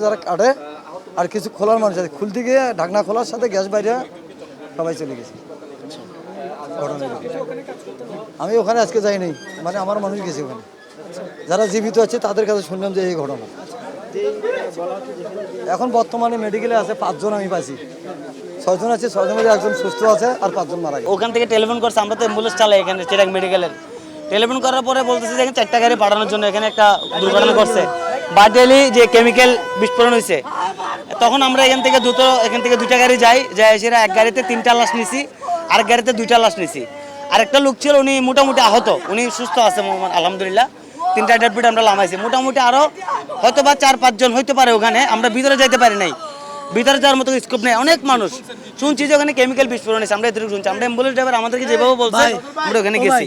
যারা কাটে আর কিছু খোলার মানুষ আছে, খুলতে গিয়ে ঢাকনা খোলার সাথে গ্যাস বাইরে সবাই চলে গেছে। আমি ওখানে আজকে যাইনি, মানে আমার মানুষ গেছে ওখানে, যারা জীবিত আছে তাদের কাছে শুনলাম যে এই ঘটনা। এখন বর্তমানে মেডিকেলে আছে 5 জন, আমি পাইছি 6 জন আছে, 6 জনের একজন সুস্থ আছে আর 5 জন মারা গেছে। ওখান থেকে টেলিফোন করছে, আমরা তো অ্যাম্বুলেন্স চালাই এখানে চিরাং মেডিকেলের। টেলিফোন করার পরে বলতেছে যে এখানে 4টা গাড়ি পাঠানোর জন্য এখানে একটা দুর্ঘটনা করছে, বারডেলি যে কেমিক্যাল বিস্ফোরণ হয়েছে। তখন আমরা এখান থেকে 2টা গাড়ি যাই, সেটা এক গাড়িতে 3টা লাশ নিছি, আরেক গাড়িতে 2টা লাশ নিছি। আরেকটা লোক ছিল, উনি মোটামুটি আহত, উনি সুস্থ আছে আলহামদুলিল্লাহ। 3টা ডেড বডি আমরা নামাইছি, মোটামুটি আরও হয়তো বা 4-5 জন হইতে পারে ওখানে। আমরা ভিতরে যাইতে পারি নাই, ভিতরে যাওয়ার মতো স্কোপ নেই। অনেক মানুষ শুনছি যে ওখানে কেমিক্যাল বিস্ফোরণ হয়েছে, আমরা এতটুকু শুনছি। আমরা অ্যাম্বুলেন্স ড্রাইভার আমাদেরকে যেভাবে বলছে আমরা ওখানে গেছি।